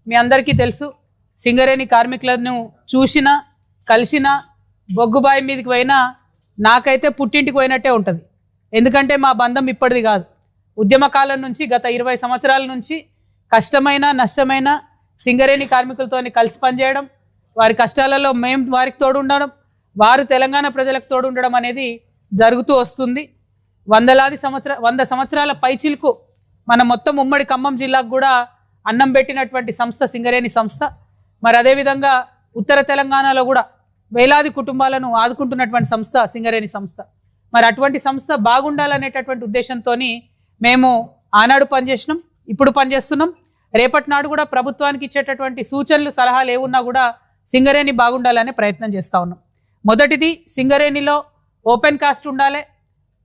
మీ అందరికీ తెలుసు, సింగరేణి కార్మికులను చూసినా కలిసినా బొగ్గుబాయి మీదకి పోయినా నాకైతే పుట్టింటికి పోయినట్టే ఉంటుంది. ఎందుకంటే మా బంధం ఇప్పటిది కాదు. ఉద్యమ కాలం నుంచి గత 20 సంవత్సరాల నుంచి కష్టమైన నష్టమైన సింగరేణి కార్మికులతోని కలిసి పనిచేయడం, వారి కష్టాలలో మేము వారికి తోడు ఉండడం, వారు తెలంగాణ ప్రజలకు తోడు ఉండడం అనేది జరుగుతూ వస్తుంది. 100 సంవత్సరాల పైచిలకు మన మొత్తం ఉమ్మడి ఖమ్మం జిల్లాకు కూడా అన్నం పెట్టినటువంటి సంస్థ సింగరేణి సంస్థ. మరి అదేవిధంగా ఉత్తర తెలంగాణలో కూడా వేలాది కుటుంబాలను ఆదుకుంటున్నటువంటి సంస్థ సింగరేణి సంస్థ. మరి అటువంటి సంస్థ బాగుండాలనేటటువంటి ఉద్దేశంతో మేము ఆనాడు పనిచేసినాం, ఇప్పుడు పనిచేస్తున్నాం. రేపటి నాడు కూడా ప్రభుత్వానికి ఇచ్చేటటువంటి సూచనలు సలహాలు ఏమున్నా కూడా సింగరేణి బాగుండాలనే ప్రయత్నం చేస్తూ ఉన్నాం. మొదటిది, సింగరేణిలో ఓపెన్ కాస్ట్ ఉండాలి,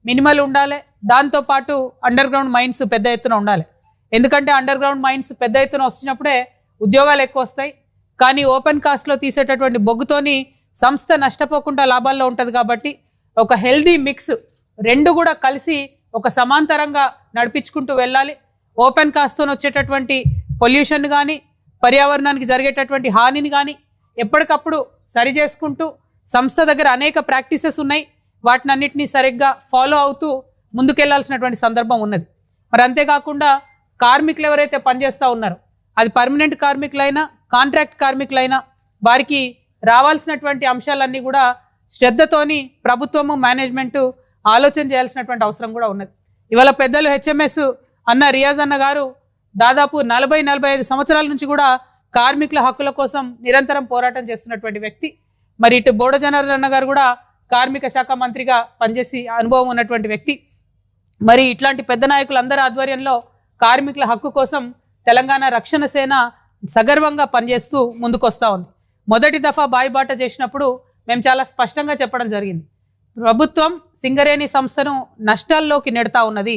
మినిమల్ ఉండాలి. దాంతోపాటు అండర్ గ్రౌండ్ మైన్స్ పెద్ద ఎత్తున ఉండాలి. ఎందుకంటే అండర్ గ్రౌండ్ మైన్స్ పెద్ద ఎత్తున వచ్చినప్పుడే ఉద్యోగాలు ఎక్కువ వస్తాయి. కానీ ఓపెన్ కాస్ట్లో తీసేటటువంటి బొగ్గుతోని సంస్థ నష్టపోకుండా లాభాల్లో ఉంటుంది. కాబట్టి ఒక హెల్దీ మిక్స్ రెండు కూడా కలిసి ఒక సమాంతరంగా నడిపించుకుంటూ వెళ్ళాలి. ఓపెన్ కాస్ట్తో వచ్చేటటువంటి పొల్యూషన్ కానీ పర్యావరణానికి జరిగేటటువంటి హానిని కానీ ఎప్పటికప్పుడు సరి చేసుకుంటూ సంస్థ దగ్గర అనేక ప్రాక్టీసెస్ ఉన్నాయి. వాటిని అన్నింటినీ సరిగ్గా ఫాలో అవుతూ ముందుకెళ్లాల్సినటువంటి సందర్భం ఉన్నది. మరి అంతేకాకుండా కార్మికులు ఎవరైతే పనిచేస్తూ ఉన్నారో, అది పర్మనెంట్ కార్మికులైనా కాంట్రాక్ట్ కార్మికులైనా, వారికి రావాల్సినటువంటి అంశాలన్నీ కూడా శ్రద్ధతోని ప్రభుత్వము మేనేజ్మెంటు ఆలోచన చేయాల్సినటువంటి అవసరం కూడా ఉన్నది. ఇవాళ పెద్దలు హెచ్ఎంఎస్ అన్న రియాజ్ అన్న గారు దాదాపు 40-45 సంవత్సరాల నుంచి కూడా కార్మికుల హక్కుల కోసం నిరంతరం పోరాటం చేస్తున్నటువంటి వ్యక్తి. మరి ఇటు బోడ జనార్దన్ అన్న గారు కూడా కార్మిక శాఖ మంత్రిగా పనిచేసి అనుభవం ఉన్నటువంటి వ్యక్తి. మరి ఇట్లాంటి పెద్ద నాయకులందరి ఆధ్వర్యంలో కార్మికుల హక్కు కోసం తెలంగాణ రక్షణ సేన సగర్వంగా పనిచేస్తూ ముందుకు వస్తూ ఉంది. మొదటి దఫా బాయిబాట చేసినప్పుడు మేము చాలా స్పష్టంగా చెప్పడం జరిగింది, ప్రభుత్వం సింగరేణి సంస్థను నష్టాల్లోకి నెడతా ఉన్నది,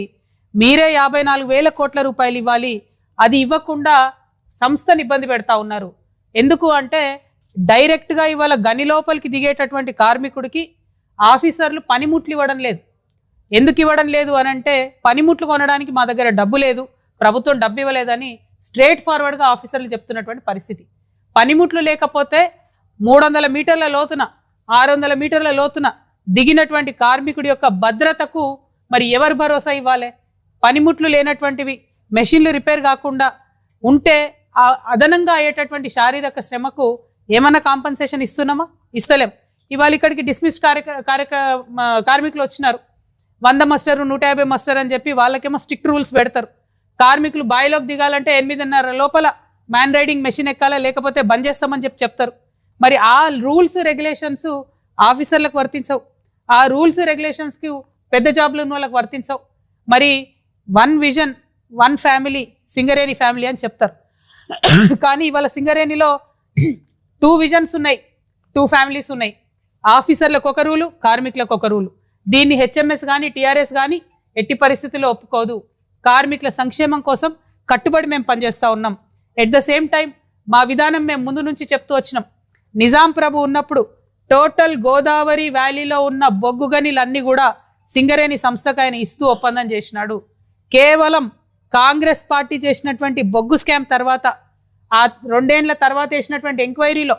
మీరే 54,000 కోట్ల రూపాయలు ఇవ్వాలి, అది ఇవ్వకుండా సంస్థను ఇబ్బంది పెడతా ఉన్నారు. ఎందుకు అంటే డైరెక్ట్గా ఇవాళ గని లోపలికి దిగేటటువంటి కార్మికుడికి ఆఫీసర్లు పనిముట్లు ఇవ్వడం లేదు. ఎందుకు ఇవ్వడం లేదు అని అంటే పనిముట్లు కొనడానికి మా దగ్గర డబ్బు లేదు, ప్రభుత్వం డబ్బు ఇవ్వలేదని స్ట్రేట్ ఫార్వర్డ్గా ఆఫీసర్లు చెప్తున్నటువంటి పరిస్థితి. పనిముట్లు లేకపోతే 300 మీటర్ల లోతున 600 మీటర్ల లోతున దిగినటువంటి కార్మికుడి యొక్క భద్రతకు మరి ఎవరు భరోసా ఇవ్వాలి? పనిముట్లు లేనటువంటివి, మెషిన్లు రిపేర్ కాకుండా ఉంటే అదనంగా అయ్యేటటువంటి శారీరక శ్రమకు ఏమన్నా కాంపన్సేషన్ ఇస్తున్నామా? ఇస్తలేం. ఇవాళ ఇక్కడికి డిస్మిస్ కార్మికులు వచ్చినారు, 100 మస్టర్ 150 మస్టర్ అని చెప్పి వాళ్ళకేమో స్ట్రిక్ట్ రూల్స్ పెడతారు. కార్మికులు బాయిలోకి దిగాలంటే 8:30 లోపల మ్యాన్ రైడింగ్ మెషిన్ ఎక్కాలా, లేకపోతే బంద్ చేస్తామని చెప్తారు. మరి ఆ రూల్స్ రెగ్యులేషన్స్ ఆఫీసర్లకు వర్తించవు, ఆ రూల్స్ రెగ్యులేషన్స్కి పెద్ద జాబ్లు ఉన్న వాళ్ళకి వర్తించవు. మరి 1 విజన్ 1 ఫ్యామిలీ, సింగరేణి ఫ్యామిలీ అని చెప్తారు. కానీ ఇవాళ సింగరేణిలో 2 విజన్స్ ఉన్నాయి, 2 ఫ్యామిలీస్ ఉన్నాయి. ఆఫీసర్లకు ఒక రూలు, కార్మికులకు ఒక రూలు. దీన్ని హెచ్ఎంఎస్ కానీ టీఆర్ఎస్ కానీ ఎట్టి పరిస్థితుల్లో ఒప్పుకోదు. కార్మికుల సంక్షేమం కోసం కట్టుబడి మేము పనిచేస్తూ ఉన్నాం. ఎట్ ద సేమ్ టైం మా విధానం మేము ముందు నుంచి చెప్తూ వచ్చినాం. నిజాం ప్రభు ఉన్నప్పుడు టోటల్ గోదావరి వ్యాలీలో ఉన్న బొగ్గు గనిలన్నీ కూడా సింగరేణి సంస్థకు ఆయన ఇస్తూ ఒప్పందం చేసినాడు. కేవలం కాంగ్రెస్ పార్టీ చేసినటువంటి బొగ్గు స్కామ్ తర్వాత, ఆ 2 ఏళ్ల తర్వాత వేసినటువంటి ఎంక్వైరీలో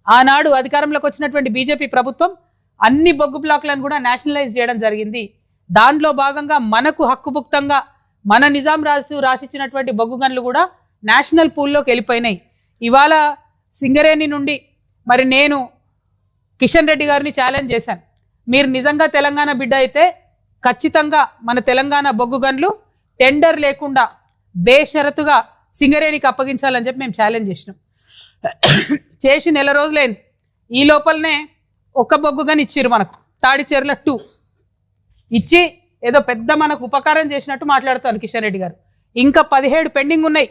ఆనాడు అధికారంలోకి వచ్చినటువంటి బీజేపీ ప్రభుత్వం అన్ని బొగ్గు బ్లాక్లను కూడా నేషనలైజ్ చేయడం జరిగింది. దాంట్లో భాగంగా మనకు హక్కుభుక్తంగా మన నిజాం రాజు రాసిచ్చినటువంటి బొగ్గు గనులు కూడా నేషనల్ పూల్లోకి వెళ్ళిపోయినాయి. ఇవాళ సింగరేణి నుండి మరి నేను కిషన్ రెడ్డి గారిని ఛాలెంజ్ చేశాను, మీరు నిజంగా తెలంగాణ బిడ్డ అయితే ఖచ్చితంగా మన తెలంగాణ బొగ్గు గనులు టెండర్ లేకుండా బేషరతుగా సింగరేణికి అప్పగించాలని చెప్పి మేము ఛాలెంజ్ చేసినాం. చేసి 1 నెల రోజులైంది. ఈ లోపలనే ఒక బొగ్గు గని ఇచ్చిర్రు మనకు, తాడిచెర్ల 2 ఇచ్చి ఏదో పెద్ద మనకు ఉపకారం చేసినట్టు మాట్లాడుతాను కిషన్ రెడ్డి గారు. ఇంకా 17 పెండింగ్ ఉన్నాయి.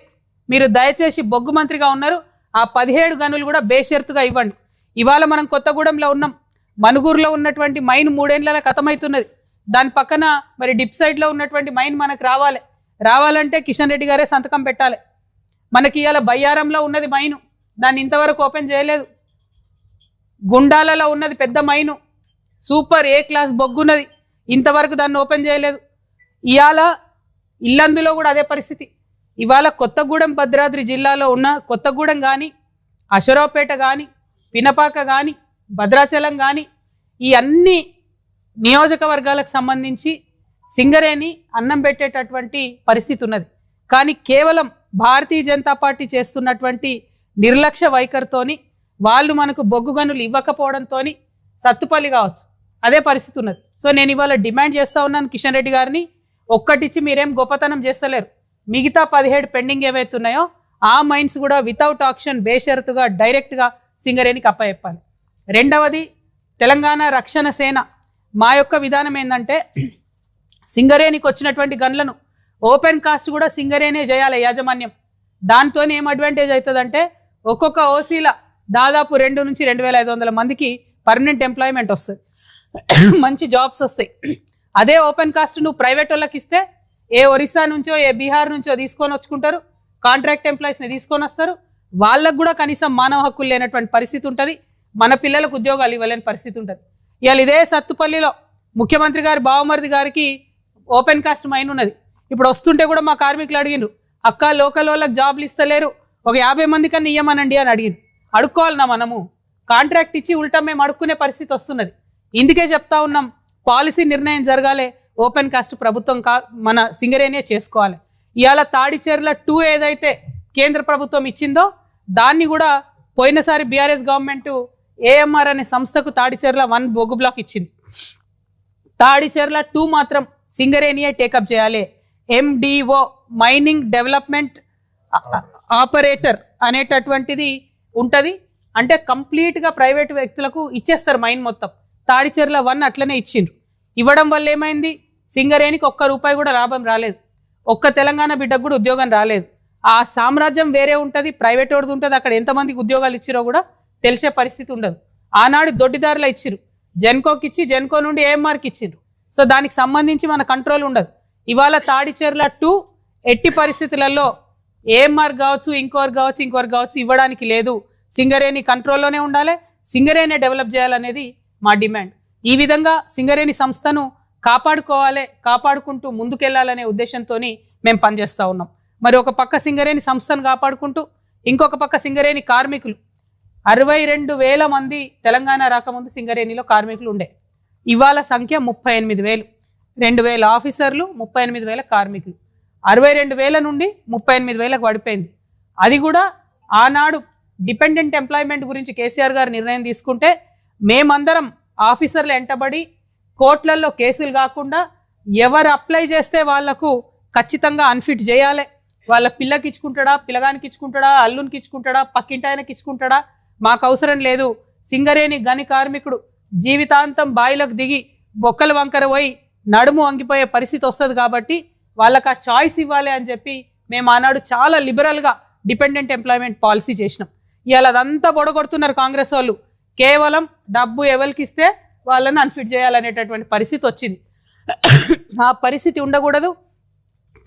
మీరు దయచేసి బొగ్గు మంత్రిగా ఉన్నారు, ఆ 17 గనులు కూడా బేషరతుగా ఇవ్వండి. ఇవాళ మనం కొత్తగూడెంలో ఉన్నాం, మనుగూరులో ఉన్నటువంటి మైన్ 3 ఏళ్ల ఖతమవుతున్నది. దాని పక్కన మరి డిప్ సైడ్లో ఉన్నటువంటి మైన్ మనకు రావాలంటే కిషన్ రెడ్డి గారే సంతకం పెట్టాలి. మనకి ఇవాళ బయ్యారంలో ఉన్నది మైను, దాన్ని ఇంతవరకు ఓపెన్ చేయలేదు. గుండాలలో ఉన్నది పెద్ద మైను, సూపర్ ఏ క్లాస్ బొగ్గున్నది, ఇంతవరకు దాన్ని ఓపెన్ చేయలేదు. ఇవాళ ఇల్లందులో కూడా అదే పరిస్థితి. ఇవాళ కొత్తగూడెం భద్రాద్రి జిల్లాలో ఉన్న కొత్తగూడెం కానీ, అశరావుపేట కానీ, పినపాక కానీ, భద్రాచలం కానీ, ఈ అన్ని నియోజకవర్గాలకు సంబంధించి సింగరేణి అన్నం పెట్టేటటువంటి పరిస్థితి ఉన్నది. కానీ కేవలం భారతీయ జనతా పార్టీ చేస్తున్నటువంటి నిర్లక్ష్య వైఖరితోని, వాళ్ళు మనకు బొగ్గు గనులు ఇవ్వకపోవడంతో సత్తుపల్లి కావచ్చు అదే పరిస్థితి ఉన్నది. సో నేను ఇవాళ డిమాండ్ చేస్తూ ఉన్నాను కిషన్ రెడ్డి గారిని, ఒక్కటిచ్చి మీరేం గొప్పతనం చేస్తలేరు. మిగతా 17 పెండింగ్ ఏవైతే ఉన్నాయో ఆ మైన్స్ కూడా వితౌట్ ఆక్షన్ బేషరతుగా డైరెక్ట్గా సింగరేణికి అప్పచెప్పాలి. రెండవది, తెలంగాణ రక్షణ సేన మా యొక్క విధానం ఏంటంటే సింగరేణికి వచ్చినటువంటి గన్లను ఓపెన్ కాస్ట్ కూడా సింగరేణే చేయాలి యాజమాన్యం. దాంతో ఏం అడ్వాంటేజ్ అవుతుందంటే ఒక్కొక్క ఓసీల దాదాపు 2 నుంచి 2,500 మందికి పర్మనెంట్ ఎంప్లాయ్మెంట్ వస్తుంది, మంచి జాబ్స్ వస్తాయి. అదే ఓపెన్ కాస్ట్ నువ్వు ప్రైవేట్ వాళ్ళకి ఇస్తే ఏ ఒరిస్సా నుంచో ఏ బీహార్ నుంచో తీసుకొని వచ్చుకుంటారు, కాంట్రాక్ట్ ఎంప్లాయీస్ని తీసుకొని వస్తారు. వాళ్ళకు కూడా కనీసం మానవ హక్కులు లేనటువంటి పరిస్థితి ఉంటుంది, మన పిల్లలకు ఉద్యోగాలు ఇవ్వలేని పరిస్థితి ఉంటుంది. ఇవాళ ఇదే సత్తుపల్లిలో ముఖ్యమంత్రి గారి బావమరిది గారికి ఓపెన్ కాస్ట్ మైన్ ఉన్నది. ఇప్పుడు వస్తుంటే కూడా మా కార్మికులు అడిగినారు, అక్క లోకల్ వాళ్ళకి జాబ్లు ఇస్తలేరు, ఒక 50 మంది కన్నా ఇయ్యమనండి అని అడిగింది. అడుక్కోవాలన్నా మనము? కాంట్రాక్ట్ ఇచ్చి ఉల్టా మేము అడుక్కునే పరిస్థితి వస్తున్నది. ఇందుకే చెప్తా ఉన్నాం, పాలసీ నిర్ణయం జరగాలి, ఓపెన్ కాస్ట్ ప్రభుత్వం మన సింగరేణియే చేసుకోవాలి. ఇవాళ తాడిచెర్ల 2 ఏదైతే కేంద్ర ప్రభుత్వం ఇచ్చిందో దాన్ని కూడా పోయినసారి బీఆర్ఎస్ గవర్నమెంట్ ఏఎంఆర్ అనే సంస్థకు తాడిచెర్ల 1 బొగ్గు బ్లాక్ ఇచ్చింది. తాడిచెర్ల 2 మాత్రం సింగరేణియే టేకప్ చేయాలి. MDO మైనింగ్ డెవలప్మెంట్ ఆపరేటర్ అనేటటువంటిది ఉంటుంది. అంటే కంప్లీట్గా ప్రైవేట్ వ్యక్తులకు ఇచ్చేస్తారు మైన్ మొత్తం. తాడిచెర్ల 1 అట్లనే ఇచ్చిండ్రు. ఇవ్వడం వల్ల ఏమైంది, సింగరేణికి ₹1 కూడా లాభం రాలేదు, ఒక్క తెలంగాణ బిడ్డకు కూడా ఉద్యోగం రాలేదు. ఆ సామ్రాజ్యం వేరే ఉంటుంది, ప్రైవేట్ వాడిది ఉంటుంది. అక్కడ ఎంతమందికి ఉద్యోగాలు ఇచ్చిరో కూడా తెలిసే పరిస్థితి ఉండదు. ఆనాడు దొడ్డిదారులు ఇచ్చిరు, జెన్కోకి ఇచ్చి జెన్కో నుండి ఏఎంఆర్కి ఇచ్చిర్రు. సో దానికి సంబంధించి మన కంట్రోల్ ఉండదు. ఇవాళ తాడిచెర్ల 2 ఎట్టి పరిస్థితులలో ఏఎంఆర్ కావచ్చు, ఇంకోరు కావచ్చు ఇవ్వడానికి లేదు. సింగరేణి కంట్రోల్లోనే ఉండాలి, సింగరేణి డెవలప్ చేయాలనేది మా డిమాండ్. ఈ విధంగా సింగరేణి సంస్థను కాపాడుకోవాలి, కాపాడుకుంటూ ముందుకెళ్లాలనే ఉద్దేశంతో మేము పనిచేస్తూ ఉన్నాం. మరి ఒక పక్క సింగరేణి సంస్థను కాపాడుకుంటూ ఇంకొక పక్క సింగరేణి కార్మికులు 62,000 మంది తెలంగాణ రాకముందు సింగరేణిలో కార్మికులు ఉండే. ఇవాళ సంఖ్య 38,000, 2,000 ఆఫీసర్లు, 38,000 కార్మికులు. 62,000 నుండి 38,000కు పడిపోయింది. అది కూడా ఆనాడు డిపెండెంట్ ఎంప్లాయ్మెంట్ గురించి కేసీఆర్ గారు నిర్ణయం తీసుకుంటే మేమందరం ఆఫీసర్లు ఎంటబడి కోర్టులలో కేసులు కాకుండా ఎవరు అప్లై చేస్తే వాళ్లకు ఖచ్చితంగా అన్ఫిట్ చేయాలి. వాళ్ళ పిల్లకి ఇచ్చుకుంటాడా, పిల్లగానికి ఇచ్చుకుంటాడా, అల్లునికి ఇచ్చుకుంటాడా, పక్కింటి ఆయనకి ఇచ్చుకుంటాడా, మాకు అవసరం లేదు. సింగరేణి గని కార్మికుడు జీవితాంతం బాయిలకు దిగి బొక్కల వంకర పోయి నడుము వంగిపోయే పరిస్థితి వస్తుంది. కాబట్టి వాళ్ళకి ఆ చాయిస్ ఇవ్వాలి అని చెప్పి మేము ఆనాడు చాలా లిబరల్గా డిపెండెంట్ ఎంప్లాయ్మెంట్ పాలసీ చేసినాం. ఇవాళ అదంతా బొడగొడుతున్నారు కాంగ్రెస్ వాళ్ళు. కేవలం డబ్బు ఎవరికి ఇస్తే వాళ్ళని అన్ఫిట్ చేయాలనేటటువంటి పరిస్థితి వచ్చింది. ఆ పరిస్థితి ఉండకూడదు.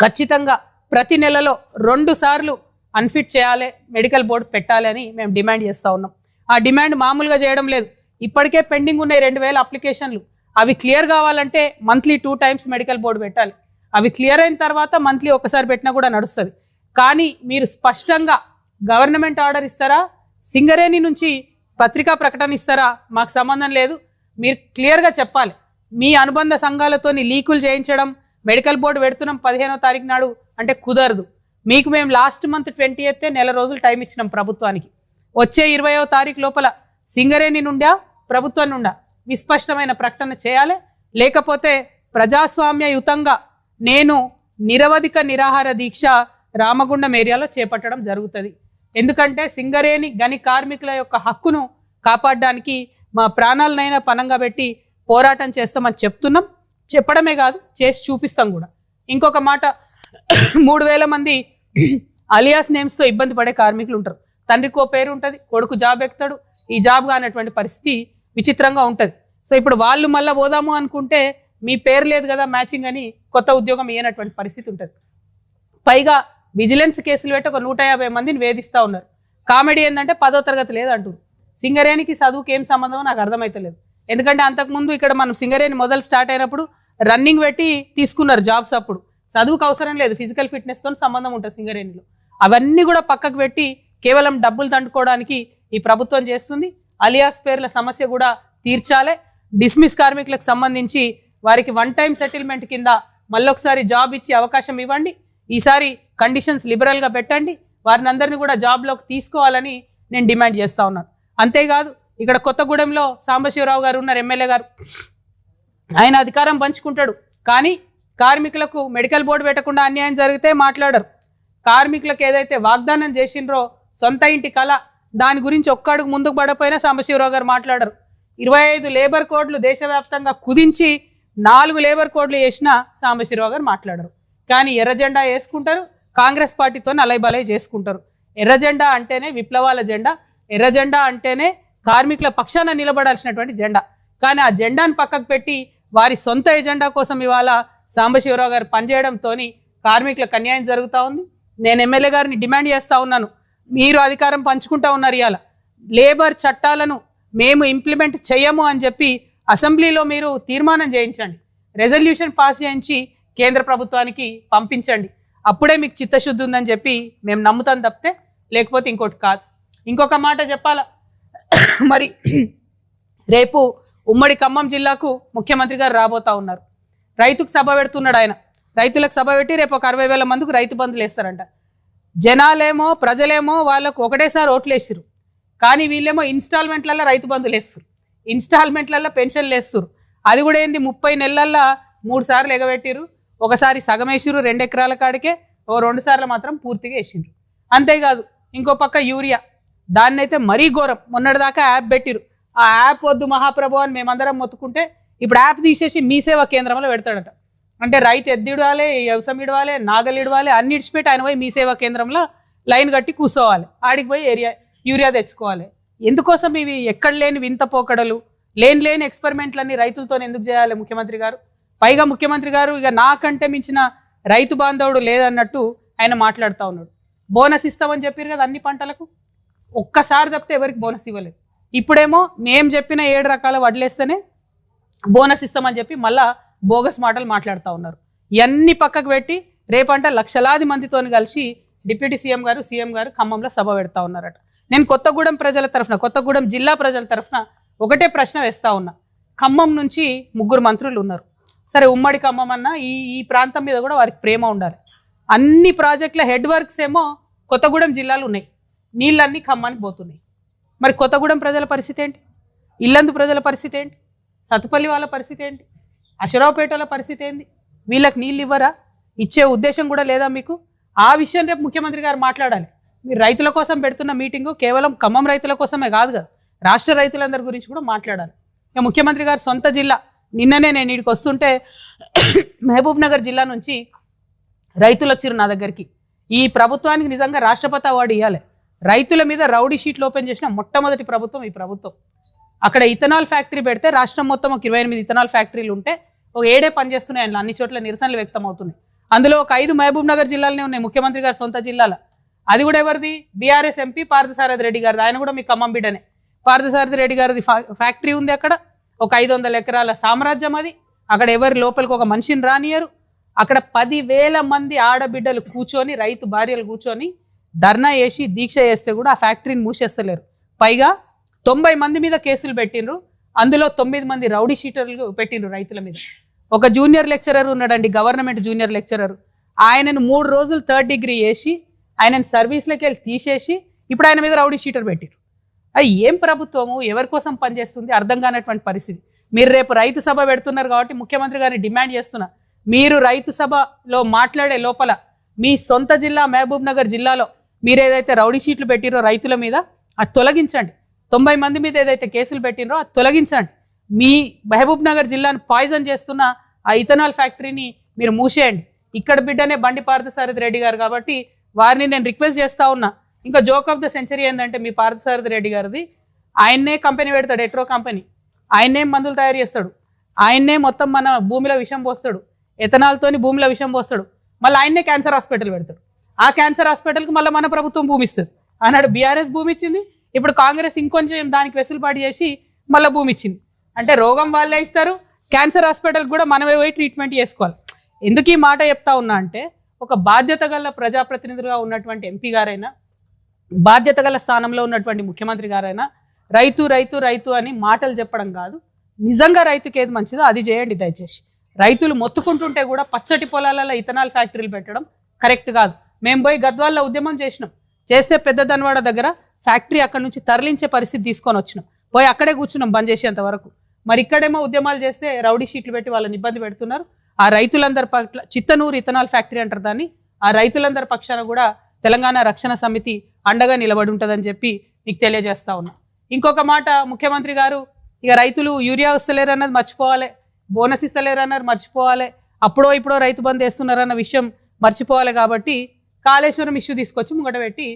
ఖచ్చితంగా ప్రతి నెలలో 2 సార్లు అన్ఫిట్ చేయాలి, మెడికల్ బోర్డు పెట్టాలి అని మేము డిమాండ్ చేస్తూ ఉన్నాం. ఆ డిమాండ్ మామూలుగా చేయడం లేదు. ఇప్పటికే పెండింగ్ ఉన్నాయి 2,000 అప్లికేషన్లు. అవి క్లియర్ కావాలంటే మంత్లీ 2 టైమ్స్ మెడికల్ బోర్డు పెట్టాలి. అవి క్లియర్ అయిన తర్వాత మంత్లీ ఒకసారి పెట్టినా కూడా నడుస్తుంది. కానీ మీరు స్పష్టంగా గవర్నమెంట్ ఆర్డర్ ఇస్తారా, సింగరేణి నుంచి పత్రికా ప్రకటన ఇస్తారా, మాకు సంబంధం లేదు. మీరు క్లియర్గా చెప్పాలి. మీ అనుబంధ సంఘాలతోని లీకులు చేయించడం, మెడికల్ బోర్డు పెడుతున్నాం 15వ తారీఖు నాడు అంటే కుదరదు. మీకు మేము లాస్ట్ మంత్ 20th నెల రోజులు టైం ఇచ్చినాం ప్రభుత్వానికి. వచ్చే 20వ తారీఖు లోపల సింగరేణి నుండా ప్రభుత్వం నుండా విస్పష్టమైన ప్రకటన చేయాలి. లేకపోతే ప్రజాస్వామ్యయుతంగా నేను నిరవధిక నిరాహార దీక్ష రామగుండం ఏరియాలో చేపట్టడం జరుగుతుంది. ఎందుకంటే సింగరేణి గని కార్మికుల యొక్క హక్కును కాపాడడానికి మా ప్రాణాలనైనా పనంగా పెట్టి పోరాటం చేస్తామని చెప్తున్నాం. చెప్పడమే కాదు, చేసి చూపిస్తాం కూడా. ఇంకొక మాట, 3,000 మంది అలియాస్ నేమ్స్తో ఇబ్బంది పడే కార్మికులు ఉంటారు. తండ్రికి ఓ పేరు ఉంటుంది, కొడుకు జాబ్ ఎక్కుతాడు, ఈ జాబ్ కానటువంటి పరిస్థితి విచిత్రంగా ఉంటుంది. సో ఇప్పుడు వాళ్ళు మళ్ళీ పోదాము అనుకుంటే మీ పేరు లేదు కదా మ్యాచింగ్ అని కొత్త ఉద్యోగం ఇయ్యనటువంటి పరిస్థితి ఉంటుంది. పైగా విజిలెన్స్ కేసులు పెట్టి ఒక 150 మందిని వేధిస్తూ ఉన్నారు. కామెడీ ఏంటంటే 10వ తరగతి లేదంటారు. సింగరేణికి చదువుకి ఏం సంబంధమో నాకు అర్థమైతలేదు. ఎందుకంటే అంతకుముందు ఇక్కడ మనం సింగరేణి మొదలు స్టార్ట్ అయినప్పుడు రన్నింగ్ పెట్టి తీసుకున్నారు జాబ్స్. అప్పుడు చదువుకు అవసరం లేదు, ఫిజికల్ ఫిట్నెస్తో సంబంధం ఉంటుంది సింగరేణిలో. అవన్నీ కూడా పక్కకు పెట్టి కేవలం డబ్బులు దండుకోవడానికి ఈ ప్రభుత్వం చేస్తుంది. అలియాస్ పేర్ల సమస్య కూడా తీర్చాలి. డిస్మిస్ కార్మికులకు సంబంధించి వారికి వన్ టైం సెటిల్మెంట్ కింద మళ్ళొకసారి జాబ్ ఇచ్చి అవకాశం ఇవ్వండి. ఈసారి కండిషన్స్ లిబరల్గా పెట్టండి. వారిని అందరినీ కూడా జాబ్లోకి తీసుకోవాలని నేను డిమాండ్ చేస్తూ ఉన్నాను. అంతేకాదు, ఇక్కడ కొత్తగూడెంలో సాంబశివరావు గారు ఉన్నారు, ఎమ్మెల్యే గారు. ఆయన అధికారం పంచుకుంటాడు, కానీ కార్మికులకు మెడికల్ బోర్డు పెట్టకుండా అన్యాయం జరిగితే మాట్లాడరు. కార్మికులకు ఏదైతే వాగ్దానం చేసిండ్రో సొంత ఇంటి కళ, దాని గురించి ఒక్క అడుగు ముందుకు పడకపోయినా సాంబశివరావు గారు మాట్లాడరు. 25 లేబర్ కోడ్లు దేశవ్యాప్తంగా కుదించి 4 లేబర్ కోడ్లు వేసిన సాంబశివరావు గారు మాట్లాడరు. కానీ ఎర్ర జెండా వేసుకుంటారు, కాంగ్రెస్ పార్టీతో అలైబలై చేసుకుంటారు. ఎర్ర జెండా అంటేనే విప్లవాల జెండా, ఎర్ర జెండా అంటేనే కార్మికుల పక్షాన నిలబడాల్సినటువంటి జెండా. కానీ ఆ జెండాను పక్కకు పెట్టి వారి సొంత ఎజెండా కోసం ఇవాళ సాంబశివరావు గారు పనిచేయడంతో కార్మికులకు అన్యాయం జరుగుతూ ఉంది. నేను ఎమ్మెల్యే గారిని డిమాండ్ చేస్తూ ఉన్నాను, మీరు అధికారం పంచుకుంటూ ఉన్నారు, ఇవాళ లేబర్ చట్టాలను మేము ఇంప్లిమెంట్ చేయము అని చెప్పి అసెంబ్లీలో మీరు తీర్మానం చేయించండి, రెజల్యూషన్ పాస్ చేయించి కేంద్ర ప్రభుత్వానికి పంపించండి. అప్పుడే మీకు చిత్తశుద్ధి ఉందని చెప్పి మేము నమ్ముతాం తప్పితే లేకపోతే ఇంకోటి కాదు. ఇంకొక మాట చెప్పాలా, మరి రేపు ఉమ్మడి ఖమ్మం జిల్లాకు ముఖ్యమంత్రి గారు రాబోతా ఉన్నారు. రైతుకు సభ పెడుతున్నాడు ఆయన. రైతులకు సభ పెట్టి రేపు ఒక 60,000 మందికి రైతు బంధులు వేస్తారంట. జనాలేమో ప్రజలేమో వాళ్ళకు ఒకటేసారి ఓట్లు వేసిరు, కానీ వీళ్ళేమో ఇన్స్టాల్మెంట్లలో రైతు బంధులు వేస్తారు, ఇన్స్టాల్మెంట్లలో పెన్షన్లు వేస్తారు. అది కూడా ఏంది 30 నెలల్లో 3 సార్లు ఎగబెట్టిరు. ఒకసారి సగం వేసిరు 2 ఎకరాల కాడికే, 2 సార్లు మాత్రం పూర్తిగా వేసిండ్రు. అంతేకాదు, ఇంకో పక్క యూరియా, దాన్ని అయితే మరీ ఘోరం. మొన్నటిదాకా యాప్ పెట్టిరు. ఆ యాప్ వద్దు మహాప్రభు అని మేమందరం మొత్తుకుంటే ఇప్పుడు యాప్ తీసేసి మీ సేవా కేంద్రంలో పెడతాడట. అంటే రైతు ఎద్దు ఇడవాలి, వ్యవసాయం ఇడవాలి, నాగలు ఇడవాలి, అన్ని ఇడిచిపెట్టి ఆయన పోయి మీ సేవా కేంద్రంలో లైన్ కట్టి కూర్చోవాలి, ఆడికి పోయి యూరియా తెచ్చుకోవాలి. ఎందుకోసం ఇవి ఎక్కడ లేని వింత పోకడలు, లేని ఎక్స్పెరిమెంట్లన్నీ రైతులతో ఎందుకు చేయాలి ముఖ్యమంత్రి గారు? పైగా ముఖ్యమంత్రి గారు ఇక నాకంటే మించిన రైతు బాంధవుడు లేదన్నట్టు ఆయన మాట్లాడుతూ ఉన్నాడు. బోనస్ ఇస్తామని చెప్పారు కదా అన్ని పంటలకు, ఒక్కసారి తప్పితే ఎవరికి బోనస్ ఇవ్వలేదు. ఇప్పుడేమో మేము చెప్పిన 7 రకాల వడ్లేస్తేనే బోనస్ ఇస్తామని చెప్పి మళ్ళా బోగస్ మాటలు మాట్లాడుతూ ఉన్నారు. ఇవన్నీ పక్కకు పెట్టి రేపంట లక్షలాది మందితో కలిసి డిప్యూటీ సీఎం గారు ఖమ్మంలో సభ పెడతా ఉన్నారట. నేను కొత్తగూడెం ప్రజల తరఫున, కొత్తగూడెం జిల్లా ప్రజల తరఫున ఒకటే ప్రశ్న వేస్తా ఉన్నా. ఖమ్మం నుంచి 3 మంత్రులు ఉన్నారు. సరే, ఉమ్మడి ఖమ్మం అన్న ఈ ప్రాంతం మీద కూడా వారికి ప్రేమ ఉండాలి. అన్ని ప్రాజెక్టుల హెడ్ వర్క్స్ ఏమో కొత్తగూడెం జిల్లాలో ఉన్నాయి, నీళ్ళన్నీ ఖమ్మానికి పోతున్నాయి. మరి కొత్తగూడెం ప్రజల పరిస్థితి ఏంటి? ఇల్లందు ప్రజల పరిస్థితి ఏంటి? సత్తుపల్లి వాళ్ళ పరిస్థితి ఏంటి? అశరావుపేటల పరిస్థితి ఏంటి? వీళ్ళకి నీళ్ళు ఇవ్వరా? ఇచ్చే ఉద్దేశం కూడా లేదా మీకు? ఆ విషయం రేపు ముఖ్యమంత్రి గారు మాట్లాడాలి. మీరు రైతుల కోసం పెడుతున్న మీటింగు కేవలం ఖమ్మం రైతుల కోసమే కాదు కదా, రాష్ట్ర రైతులందరి గురించి కూడా మాట్లాడాలి. ఇక ముఖ్యమంత్రి గారు సొంత జిల్లా, నిన్ననే నేను ఇక్కడికి వస్తుంటే మహబూబ్ నగర్ జిల్లా నుంచి రైతులు వచ్చిరు నా దగ్గరికి. ఈ ప్రభుత్వానికి నిజంగా రాష్ట్రపతి అవార్డు ఇవ్వాలి. రైతుల మీద రౌడీ షీట్లు ఓపెన్ చేసిన మొట్టమొదటి ప్రభుత్వం ఈ ప్రభుత్వం. అక్కడ ఇథనాల్ ఫ్యాక్టరీ పెడితే రాష్ట్రం మొత్తం ఒక 28 ఇథనాల్ ఫ్యాక్టరీలు ఉంటే ఒక 7 పనిచేస్తున్నాయి. అందులో అన్ని చోట్ల నిరసనలు వ్యక్తం అవుతున్నాయి. అందులో ఒక 5 మహబూబ్ నగర్ జిల్లాలోనే ఉన్నాయి, ముఖ్యమంత్రి గారు సొంత జిల్లాలో. అది కూడా ఎవరిది? బీఆర్ఎస్ ఎంపీ పార్థసారథి రెడ్డి గారిది. ఆయన కూడా మీ ఖమ్మం బిడ్డనే. పార్థసారథి రెడ్డి గారిది ఫ్యాక్టరీ ఉంది అక్కడ. ఒక 500 ఎకరాల సామ్రాజ్యం అది. అక్కడ ఎవరి లోపలికి ఒక మనిషిని రానియరు. అక్కడ 10,000 మంది ఆడబిడ్డలు కూర్చొని, రైతు భార్యలు కూర్చొని ధర్నా చేసి దీక్ష చేస్తే కూడా ఆ ఫ్యాక్టరీని మూసేస్తలేరు. పైగా 90 మంది మీద కేసులు పెట్టిండ్రు. అందులో 9 మంది రౌడీ షీటర్లు పెట్టిండ్రు రైతుల మీద. ఒక జూనియర్ లెక్చరర్ ఉన్నాడండి, గవర్నమెంట్ జూనియర్ లెక్చరర్. ఆయనను 3 రోజులు 3rd డిగ్రీ వేసి ఆయనను సర్వీస్లోకి వెళ్ళి తీసేసి ఇప్పుడు ఆయన మీద రౌడీ షీటర్ పెట్టిరు. అది ఏం ప్రభుత్వము, ఎవరి కోసం పనిచేస్తుంది అర్థం కానటువంటి పరిస్థితి. మీరు రేపు రైతు సభ పెడుతున్నారు కాబట్టి ముఖ్యమంత్రి గారిని డిమాండ్ చేస్తున్నా, మీరు రైతు సభలో మాట్లాడే లోపల మీ సొంత జిల్లా మహబూబ్ నగర్ జిల్లాలో మీరు ఏదైతే రౌడీ షీట్లు పెట్టిరో రైతుల మీద అది తొలగించండి. 90 మంది మీద ఏదైతే కేసులు పెట్టినరో అది తొలగించండి. మీ మహబూబ్ నగర్ జిల్లాను పాయిజన్ చేస్తున్న ఆ ఇథనాల్ ఫ్యాక్టరీని మీరు మూసేయండి. ఇక్కడ బిడ్డనే బండి పార్థసారథి రెడ్డి గారు కాబట్టి వారిని నేను రిక్వెస్ట్ చేస్తూ ఉన్నా. ఇంకా జోక్ ఆఫ్ ద సెంచరీ ఏంటంటే మీ పార్థసారథి రెడ్డి గారిది, ఆయన్నే కంపెనీ పెడతాడు, ఎట్రో కంపెనీ. ఆయన్నే మందులు తయారు చేస్తాడు, ఆయన్నే మొత్తం మన భూమిలో విషం పోస్తాడు, ఎథనాల్తోని భూమిలో విషం పోస్తాడు. మళ్ళీ ఆయన్నే క్యాన్సర్ హాస్పిటల్ పెడతాడు. ఆ క్యాన్సర్ హాస్పిటల్కి మళ్ళీ మన ప్రభుత్వం భూమి ఇస్తుంది. ఆనాడు బీఆర్ఎస్ భూమి ఇచ్చింది, ఇప్పుడు కాంగ్రెస్ ఇంకొంచెం దానికి వెసులుబాటు చేసి మళ్ళీ భూమి ఇచ్చింది. అంటే రోగం వాళ్ళే ఇస్తారు, క్యాన్సర్ హాస్పిటల్కి కూడా మనమే పోయి ట్రీట్మెంట్ చేసుకోవాలి. ఎందుకు ఈ మాట చెప్తా ఉన్నా అంటే, ఒక బాధ్యత గల ప్రజాప్రతినిధులుగా ఉన్నటువంటి ఎంపీ గారైనా, బాధ్యత గల స్థానంలో ఉన్నటువంటి ముఖ్యమంత్రి గారైనా రైతు రైతు రైతు అని మాటలు చెప్పడం కాదు, నిజంగా రైతుకి ఏది మంచిదో అది చేయండి దయచేసి. రైతులు మొత్తుకుంటుంటే కూడా పచ్చటి పొలాలలో ఇథనాల్ ఫ్యాక్టరీలు పెట్టడం కరెక్ట్ కాదు. మేము పోయి గద్వాల్లో ఉద్యమం చేస్తే పెద్ద ధన్వాడ దగ్గర ఫ్యాక్టరీ అక్కడ నుంచి తరలించే పరిస్థితి తీసుకొని వచ్చినాం. పోయి అక్కడే కూర్చున్నాం బంద్ చేసేంత వరకు. మరి ఇక్కడేమో ఉద్యమాలు చేస్తే రౌడీ షీట్లు పెట్టి వాళ్ళని ఇబ్బంది పెడుతున్నారు. ఆ రైతులందరి పట్ల చిత్తనూరు ఇథనాల్ ఫ్యాక్టరీ అంటారు దాన్ని, ఆ రైతులందరి పక్షాన కూడా తెలంగాణ రక్షణ సమితి అండగా నిలబడి ఉంటుందని చెప్పి మీకు తెలియజేస్తా ఉన్నా. ఇంకొక మాట, ముఖ్యమంత్రి గారు ఇక రైతులు యూరియా వస్తలేరు అన్నది మర్చిపోవాలి, బోనస్ ఇస్తలేరు అన్నది మర్చిపోవాలి, అప్పుడో ఇప్పుడో రైతు బంద్ వేస్తున్నారన్న విషయం మర్చిపోవాలి. కాబట్టి కాళేశ్వరం ఇష్యూ తీసుకొచ్చి ముంగట పెట్టి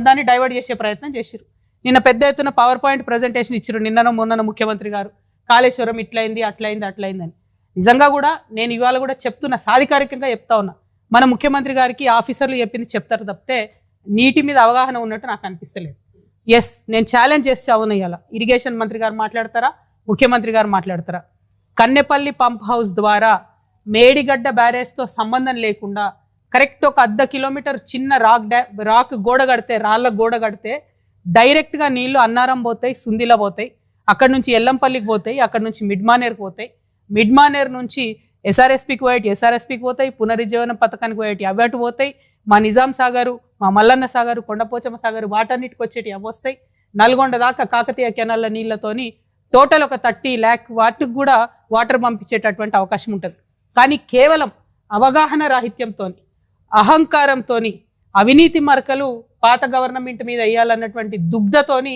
దాన్ని డైవర్ట్ చేసే ప్రయత్నం చేశారు. నిన్న పెద్ద ఎత్తున పవర్ పాయింట్ ప్రజెంటేషన్ ఇచ్చారు నిన్ననో మొన్ననో ముఖ్యమంత్రి గారు, కాళేశ్వరం ఇట్లయింది అట్లయిందని. నిజంగా కూడా నేను ఇవాళ కూడా చెప్తున్నా, సాధికారికంగా చెప్తా ఉన్నా, మన ముఖ్యమంత్రి గారికి ఆఫీసర్లు చెప్పింది చెప్తారు తప్పితే నీటి మీద అవగాహన ఉన్నట్టు నాకు అనిపిస్తలేదు. ఎస్, నేను ఛాలెంజ్ చేసి అవును, ఇవాళ ఇరిగేషన్ మంత్రి గారు మాట్లాడతారా, ముఖ్యమంత్రి గారు మాట్లాడతారా? కన్నెపల్లి పంప్ హౌస్ ద్వారా మేడిగడ్డ బ్యారేజ్తో సంబంధం లేకుండా కరెక్ట్ ఒక 1/2 కిలోమీటర్ చిన్న రాక్ గోడ కడితే, రాళ్ళ గోడ కడితే డైరెక్ట్గా నీళ్లు అన్నారం పోతాయి, సుందిల పోతాయి, అక్కడ నుంచి ఎల్లంపల్లికి పోతాయి, అక్కడ నుంచి మిడ్మానేర్కి పోతాయి, మిడ్మానేర్ నుంచి ఎస్ఆర్ఎస్పికి పోతాయి, పునరుజ్జీవన పథకానికి పోయేటి అవి అటు పోతాయి, మా నిజాం సాగరు, మా మల్లన్న సాగరు, కొండపోచమ్మ సాగరు వాటన్నిటికి వచ్చేటి అవి వస్తాయి. నల్గొండ దాకా కాకతీయ కెనాల్ల నీళ్లతోని టోటల్ ఒక 30 lakh వాటికి కూడా వాటర్ పంపించేటటువంటి అవకాశం ఉంటుంది. కానీ కేవలం అవగాహన రాహిత్యంతో, అహంకారంతో, అవినీతి మరకలు పాత గవర్నమెంట్ మీద వేయాలన్నటువంటి దుగ్ధతోని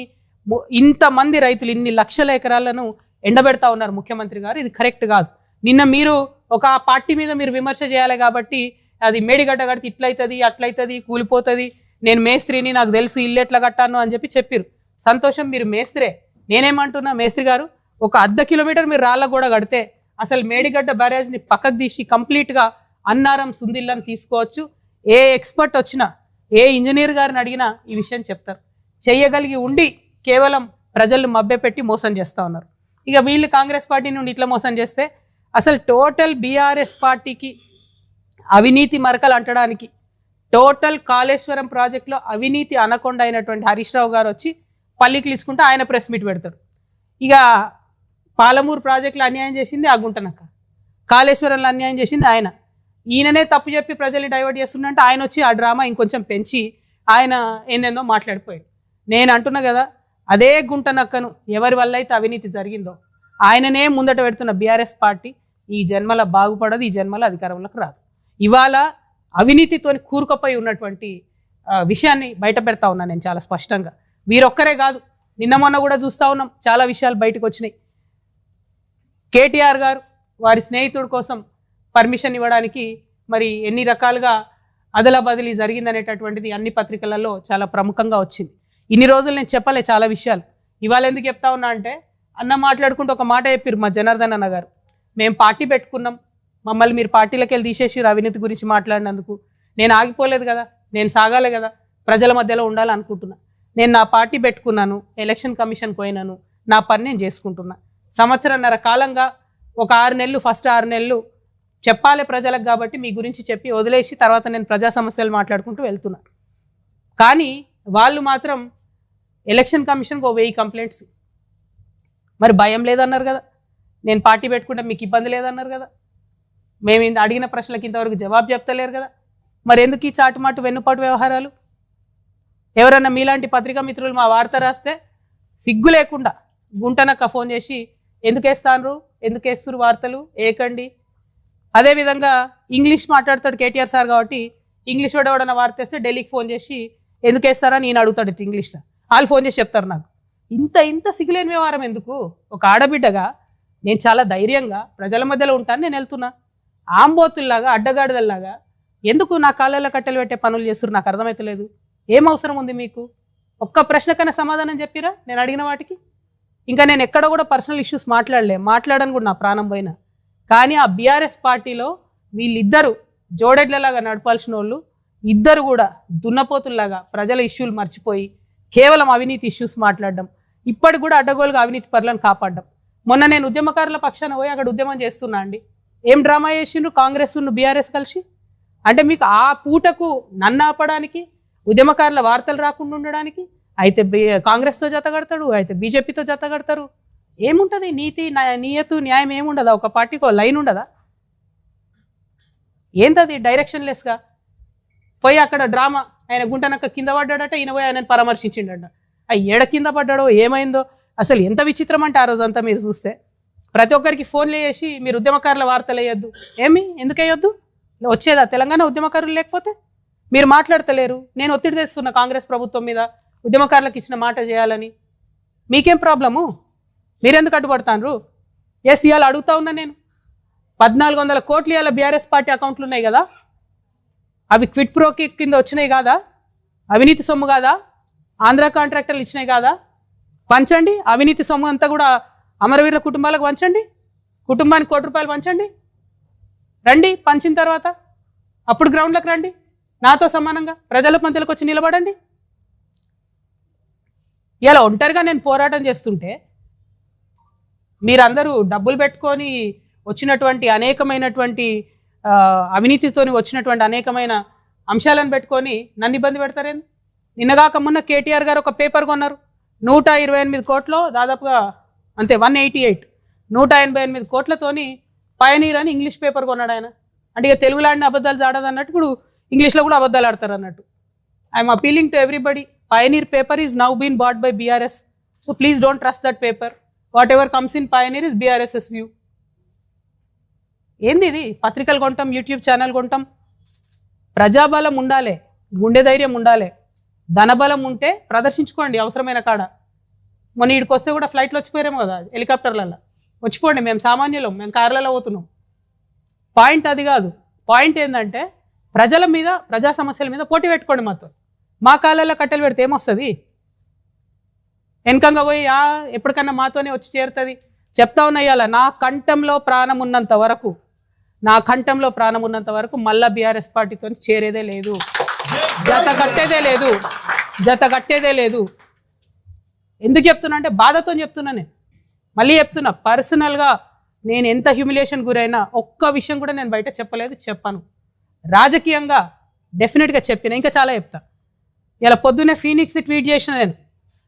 ఇంతమంది రైతులు ఇన్ని లక్షల ఎకరాలను ఎండబెడతా ఉన్నారు ముఖ్యమంత్రి గారు. ఇది కరెక్ట్ కాదు. నిన్న మీరు ఒక పార్టీ మీద మీరు విమర్శ చేయాలి కాబట్టి అది మేడిగడ్డ కడితే ఇట్లయితుంది అట్లయితుంది కూలిపోతుంది, నేను మేస్త్రిని నాకు తెలుసు ఇల్లు ఎట్లా కట్టాను అని చెప్పారు. సంతోషం, మీరు మేస్త్రే. నేనేమంటున్నా, మేస్త్రి గారు ఒక 1/2 కిలోమీటర్ మీరు రాళ్ళ కూడా కడితే అసలు మేడిగడ్డ బ్యారేజ్ని పక్కకు తీసి కంప్లీట్గా అన్నారం సుందిల్లని తీసుకోవచ్చు. ఏ ఎక్స్పర్ట్ వచ్చినా, ఏ ఇంజనీర్ గారిని అడిగినా ఈ విషయం చెప్తారు. చెయ్యగలిగి ఉండి కేవలం ప్రజలు మభ్యపెట్టి మోసం చేస్తూ ఉన్నారు. ఇక వీళ్ళు కాంగ్రెస్ పార్టీ నుండి ఇట్లా మోసం చేస్తే అసలు టోటల్ బీఆర్ఎస్ పార్టీకి అవినీతి మరకలు అంటడానికి, టోటల్ కాళేశ్వరం ప్రాజెక్టులో అవినీతి అనకొండ అయినటువంటి హరీష్ రావు గారు వచ్చి పల్లికి తీసుకుంటే ఆయన ప్రెస్ మీట్ పెడతాడు. ఇక పాలమూరు ప్రాజెక్టులో అన్యాయం చేసింది ఆ గుంటనక్క, కాళేశ్వరంలో అన్యాయం చేసింది ఆయన. ఈయననే తప్పు చెప్పి ప్రజల్ని డైవర్ట్ చేస్తుందంటే ఆయన వచ్చి ఆ డ్రామా ఇంకొంచెం పెంచి ఆయన ఏందేందో మాట్లాడిపోయాడు. నేను అంటున్నా కదా, అదే గుంటనక్కను ఎవరి వల్ల అయితే అవినీతి జరిగిందో ఆయననే ముందట పెడుతున్న బీఆర్ఎస్ పార్టీ ఈ జన్మల బాగుపడదు, ఈ జన్మల అధికారంలోకి రాదు. ఇవాళ అవినీతితో కూరుకుపోయి ఉన్నటువంటి విషయాన్ని బయట పెడతా ఉన్నాను నేను చాలా స్పష్టంగా. వీరొక్కరే కాదు, నిన్న మొన్న కూడా చూస్తూ ఉన్నాం, చాలా విషయాలు బయటకు వచ్చినాయి. కేటీఆర్ గారు వారి స్నేహితుడి కోసం పర్మిషన్ ఇవ్వడానికి మరి ఎన్ని రకాలుగా అదలా బదిలీ జరిగిందనేటటువంటిది అన్ని పత్రికలలో చాలా ప్రముఖంగా వచ్చింది. ఇన్ని రోజులు నేను చెప్పలే చాలా విషయాలు, ఇవాళ ఎందుకు చెప్తా ఉన్నా అంటే, అన్న మాట్లాడుకుంటూ ఒక మాట చెప్పారు మా జనార్దన్ అన్న గారు, మేము పార్టీ పెట్టుకున్నాం, మమ్మల్ని మీరు పార్టీలకు వెళ్ళి తీసేసి అవినీతి గురించి మాట్లాడినందుకు. నేను ఆగిపోలేదు కదా, నేను సాగాలి కదా, ప్రజల మధ్యలో ఉండాలనుకుంటున్నా. నేను నా పార్టీ పెట్టుకున్నాను, ఎలక్షన్ కమిషన్ పోయినాను, నా పని నేను చేసుకుంటున్నా. 1.5 కాలంగా ఒక 6 నెలలు, ఫస్ట్ 6 నెలలు చెప్పాలి ప్రజలకు కాబట్టి మీ గురించి చెప్పి వదిలేసి తర్వాత నేను ప్రజా సమస్యలు మాట్లాడుకుంటూ వెళ్తున్నా. కానీ వాళ్ళు మాత్రం ఎలక్షన్ కమిషన్కి 1000 కంప్లైంట్స్. మరి భయం లేదన్నారు కదా, నేను పార్టీ పెట్టుకుంటే మీకు ఇబ్బంది లేదన్నారు కదా, మేము అడిగిన ప్రశ్నలకు ఇంతవరకు జవాబు చెప్తలేరు కదా, మరి ఎందుకు ఈ చాటుమాటు వెన్నుపాటు వ్యవహారాలు? ఎవరన్నా మీలాంటి పత్రికా మిత్రులు మా వార్త రాస్తే సిగ్గు లేకుండా గుంటనక్క ఫోన్ చేసి ఎందుకు వేస్తున్నారు వార్తలు ఏకండి. అదేవిధంగా ఇంగ్లీష్ మాట్లాడతాడు కేటీఆర్ సార్ కాబట్టి ఇంగ్లీష్ వాడు ఎవడన్నా వార్త వేస్తే ఢిల్లీకి ఫోన్ చేసి ఎందుకు వేస్తారని నేను అడుగుతాడు ఇంగ్లీష్లో. వాళ్ళు ఫోన్ చేసి చెప్తారు నాకు. ఇంత సిగ్గులేని వ్యవహారం ఎందుకు? ఒక ఆడబిడ్డగా నేను చాలా ధైర్యంగా ప్రజల మధ్యలో ఉంటాను, నేను వెళ్తున్నా. ఆంబోతుల్లాగా అడ్డగాడిదల్లాగా ఎందుకు నా కాళ్ళలో కట్టెలు పెట్టే పనులు చేస్తున్నారు నాకు అర్థమవుతలేదు. ఏం అవసరం ఉంది మీకు? ఒక్క ప్రశ్నకైనా సమాధానం చెప్పిరా నేను అడిగిన వాటికి? ఇంకా నేను ఎక్కడ కూడా పర్సనల్ ఇష్యూస్ మాట్లాడని కూడా నా ప్రాణం పోయినా. కానీ ఆ బీఆర్ఎస్ పార్టీలో వీళ్ళిద్దరూ జోడెడ్లలాగా నడపాల్సిన వాళ్ళు ఇద్దరు కూడా దున్నపోతుల్లాగా ప్రజల ఇష్యూలు మర్చిపోయి కేవలం అవినీతి ఇష్యూస్ మాట్లాడడం, ఇప్పటికి కూడా అడ్డగోలుగా అవినీతి పరులను కాపాడడం. మొన్న నేను ఉద్యమకారుల పక్షాన పోయి అక్కడ ఉద్యమం చేస్తున్నా అండి. ఏం డ్రామా చేసిండ్రు కాంగ్రెస్ బీఆర్ఎస్ కలిసి? అంటే మీకు ఆ పూటకు నన్ను ఆపడానికి, ఉద్యమకారుల వార్తలు రాకుండా ఉండడానికి అయితే కాంగ్రెస్తో జత కడతాడు, అయితే బీజేపీతో జత కడతారు. ఏముంటుంది నీతి నియతు న్యాయం ఏముండదా? ఒక పార్టీకి ఒక లైన్ ఉండదా? ఏంటది డైరెక్షన్లెస్గా పోయి అక్కడ డ్రామా. ఆయన గుంటనక్క కింద పడ్డాడట, ఈయన పోయి ఆయనను పరామర్శించిండట. ఏడ కింద పడ్డాడో ఏమైందో అసలు ఎంత విచిత్రం అంటే ఆ రోజంతా మీరు చూస్తే ప్రతి ఒక్కరికి ఫోన్లు చేసి మీరు ఉద్యమకారుల వార్తలు వేయొద్దు. ఎందుకు వేయొద్దు? వచ్చేదా తెలంగాణ ఉద్యమకారులు లేకపోతే? మీరు మాట్లాడతలేరు. నేను ఒత్తిడి తెస్తున్నా కాంగ్రెస్ ప్రభుత్వం మీద, ఉద్యమకారులకు ఇచ్చిన మాట చేయాలని. మీకేం ప్రాబ్లము? మీరెందుకు అడ్డుపడతాను? ఎస్, ఇవాళ అడుగుతా ఉన్నా నేను. 1400 కోట్లు ఇవాళ బీఆర్ఎస్ పార్టీ అకౌంట్లు ఉన్నాయి కదా, అవి క్విట్ ప్రోకి కింద వచ్చినాయి కాదా? అవినీతి సొమ్ము కాదా? ఆంధ్ర కాంట్రాక్టర్లు ఇచ్చినాయి కాదా? పంచండి. అవినీతి సొమ్ము అంతా కూడా అమరవీరుల కుటుంబాలకు పంచండి. కుటుంబానికి ₹1 పంచండి. రండి, పంచిన తర్వాత అప్పుడు గ్రౌండ్లకు రండి, నాతో సమానంగా ప్రజల మధ్యలోకి వచ్చి నిలబడండి. ఇలా ఒంటరిగా నేను పోరాటం చేస్తుంటే మీరందరూ డబ్బులు పెట్టుకొని వచ్చినటువంటి అనేకమైనటువంటి అవినీతితో వచ్చినటువంటి అనేకమైన అంశాలను పెట్టుకొని నన్ను ఇబ్బంది పెడతారేంది? నిన్నగాక మొన్న కేటీఆర్ గారు ఒక పేపర్ కొన్నారు 128 కోట్లో, దాదాపుగా అంతే 188, 188 కోట్లతోని పయనీర్ అని ఇంగ్లీష్ పేపర్ కొన్నాడు ఆయన. అంటే ఇక తెలుగులో ఆడిన అబద్ధాలు జాడదు అన్నట్టు ఇప్పుడు ఇంగ్లీష్లో కూడా అబద్ధాలు ఆడతారు అన్నట్టు. I'm appealing to everybody, Pioneer paper is now been bought by BRS. So please don't trust that paper. Whatever comes in Pioneer is BRS's view. ఏంది ఇది? పత్రికలు కొంటాం, యూట్యూబ్ ఛానల్ కొంటాం. ప్రజాబలం ఉండాలి, గుండె ధైర్యం ఉండాలి, ధనబలం ఉంటే ప్రదర్శించుకోండి అవసరమైన కాడ. మొన్న ఇక్కడికి వస్తే కూడా ఫ్లైట్లో వచ్చిపోయారేమో కదా, హెలికాప్టర్లలో. వచ్చిపోండి, మేము సామాన్యులం, మేము కార్లలో పోతున్నాం. పాయింట్ అది కాదు. పాయింట్ ఏంటంటే ప్రజల మీద, ప్రజా సమస్యల మీద పోటీ పెట్టుకోండి మాతో. మా కాళ్ళల్లో కట్టెలు పెడితే ఏమొస్తుంది? వెనకంగా పోయి ఎప్పటికన్నా మాతోనే వచ్చి చేరుతుంది. చెప్తా ఉన్నాయాల నా కంఠంలో ప్రాణం ఉన్నంత వరకు, నా కంఠంలో ప్రాణం ఉన్నంత వరకు మళ్ళా బీఆర్ఎస్ పార్టీతో చేరేదే లేదు, జత కట్టేదే లేదు, జత కట్టేదే లేదు. ఎందుకు చెప్తున్నా అంటే బాధతో చెప్తున్నా. నేను మళ్ళీ చెప్తున్నా, పర్సనల్గా నేను ఎంత హ్యూమిలేషన్ గురైనా ఒక్క విషయం కూడా నేను బయట చెప్పలేదు, చెప్పాను. రాజకీయంగా డెఫినెట్గా చెప్పిన, ఇంకా చాలా చెప్తా. ఇలా పొద్దున్నే ఫీనిక్స్ ట్వీట్ చేసిన నేను,